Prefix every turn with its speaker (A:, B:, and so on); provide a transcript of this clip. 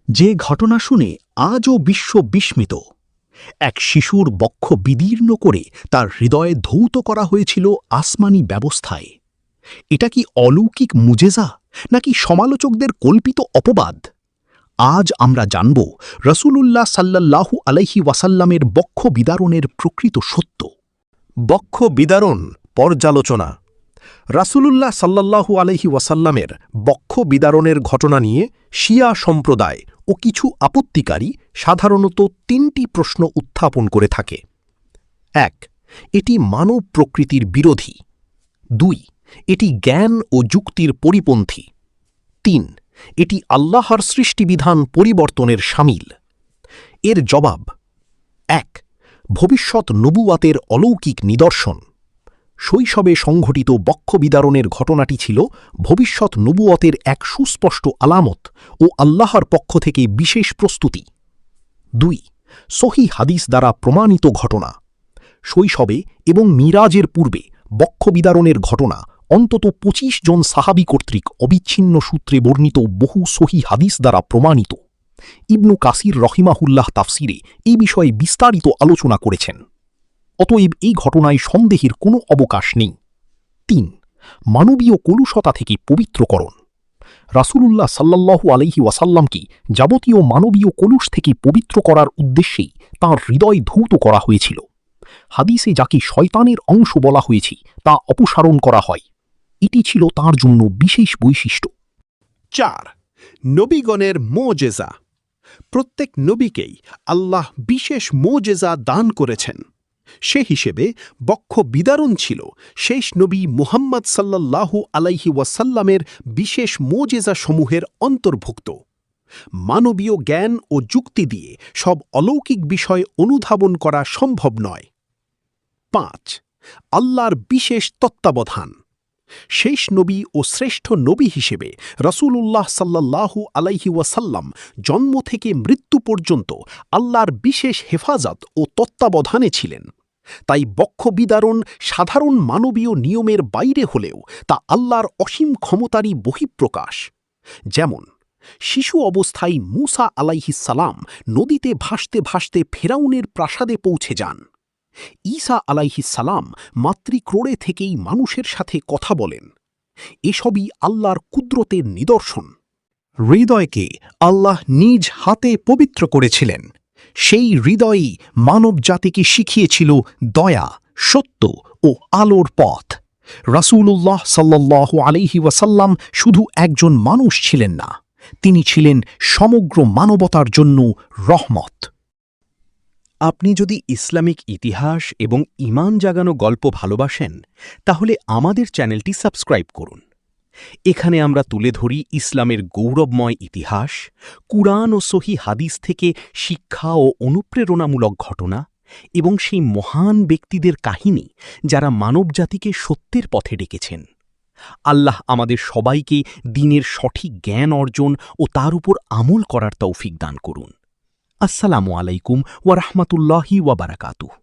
A: যে ঘটনা শুনে আজও বিশ্ব বিস্মিত। এক শিশুর বক্ষ বিদীর্ণ করে তার হৃদয়ে ধৌত করা হয়েছিল আসমানি ব্যবস্থায়। এটা কি অলৌকিক মুজেজা নাকি সমালোচকদের কল্পিত অপবাদ? আজ আমরা জানব রসূলুল্লাহ সাল্লাল্লাহু আলাইহি ওয়াসাল্লামের বক্ষ বিদারণের প্রকৃত সত্য।
B: বক্ষ বিদারণ পর্যালোচনা। রাসূলুল্লাহ সাল্লাল্লাহু আলাইহি ওয়াসাল্লামের বক্ষ বিদারণের ঘটনা নিয়ে শিয়া সম্প্রদায় ও কিছু আপত্তিকারী সাধারণত তিনটি প্রশ্ন উত্থাপন করে থাকে। ১. এটি মানব প্রকৃতির বিরোধী। ২. এটি জ্ঞান ও যুক্তির পরিপন্থী। ৩. এটি আল্লাহর সৃষ্টিবিধান পরিবর্তনের শামিল। এর জবাব: ১. ভবিষ্যৎ নবুয়াতের অলৌকিক নিদর্শন। শৈশবে সংঘটিত বক্ষ বিদারণের ঘটনাটি ছিল ভবিষ্যৎ নবুয়তের এক সুস্পষ্ট আলামত ও আল্লাহর পক্ষ থেকে বিশেষ প্রস্তুতি। ২. সহিহ হাদিস দ্বারা প্রমাণিত ঘটনা। শৈশবে এবং মিরাজের পূর্বে বক্ষ বিদারণের ঘটনা অন্তত ২৫ জন সাহাবী কর্তৃক অবিচ্ছিন্ন সূত্রে বর্ণিত বহু সহিহ হাদিস দ্বারা প্রমাণিত। ইবনু কাসির রহিমাহুল্লাহ তাফসিরে এই বিষয়ে বিস্তারিত আলোচনা করেছেন। অতএব এই ঘটনায় সন্দেহের কোনো অবকাশ নেই। ৩. মানবীয় কলুষতা থেকে পবিত্রকরণ। রাসূলুল্লাহ সাল্লাল্লাহু আলাইহি ওয়াসাল্লামকে যাবতীয় মানবীয় কলুষ থেকে পবিত্র করার উদ্দেশ্যেই তাঁর হৃদয় ধৌত করা হয়েছিল। হাদিসে যাকে শয়তানের অংশ বলা হয়েছে তা অপসারণ করা হয়। এটি ছিল তাঁর জন্য বিশেষ বৈশিষ্ট্য।
C: ৪. নবীগণের মোজেজা। প্রত্যেক নবীকেই আল্লাহ বিশেষ মোজেজা দান করেছেন। সে হিসেবে বক্ষ বিদারণ ছিল শেষ নবী মুহাম্মদ সাল্লাল্লাহু আলাইহি ওয়াসাল্লামের বিশেষ মোজেজা সমূহের অন্তর্ভুক্ত। মানবীয় জ্ঞান ও যুক্তি দিয়ে সব অলৌকিক বিষয় অনুধাবন করা সম্ভব নয়। ৫. আল্লাহর বিশেষ তত্ত্বাবধান। শেষ নবী ও শ্রেষ্ঠ নবী হিসেবে রসূলুল্লাহ সাল্লাল্লাহু আলাইহি ওয়াসাল্লাম জন্ম থেকে মৃত্যু পর্যন্ত আল্লাহর বিশেষ হেফাজত ও তত্ত্বাবধানে ছিলেন। তাই বক্ষ বিদারণ সাধারণ মানবীয় নিয়মের বাইরে হলেও তা আল্লাহর অসীম ক্ষমতারই বহিঃপ্রকাশ। যেমন শিশু অবস্থায় মূসা আলাইহিস সালাম নদীতে ভাসতে ভাসতে ফেরাউনের প্রাসাদে পৌঁছে যান। ঈসা আলাইহিস সালাম মাতৃক্রোড়ে থেকেই মানুষের সাথে কথা বলেন। এসবই আল্লাহর কুদরতের নিদর্শন।
A: হৃদয়কে আল্লাহ নিজ হাতে পবিত্র করেছিলেন। সেই হৃদয়ই মানব জাতিকে শিখিয়েছিল দয়া, সত্য ও আলোর পথ। রাসূলুল্লাহ সাল্লাল্লাহু আলাইহি ওয়াসাল্লাম শুধু একজন মানুষ ছিলেন না, তিনি ছিলেন সমগ্র মানবতার জন্য রহমত।
B: আপনি যদি ইসলামিক ইতিহাস এবং ঈমান জাগানো গল্প ভালোবাসেন, তাহলে আমাদের চ্যানেলটি সাবস্ক্রাইব করুন। এখানে আমরা তুলে ধরি ইসলামের গৌরবময় ইতিহাস, কুরআন ও সহিহ হাদিস থেকে শিক্ষা ও অনুপ্রেরণামূলক ঘটনা এবং সেই মহান ব্যক্তিদের কাহিনী যারা মানবজাতিকে সত্যের পথে ডেকেছেন। আল্লাহ আমাদের সবাইকে দ্বীনের সঠিক জ্ঞান অর্জন ও তার উপর আমল করার তৌফিক দান করুন। আসসালামু আলাইকুম ওয়া রাহমাতুল্লাহি ওয়া বারাকাতুহু।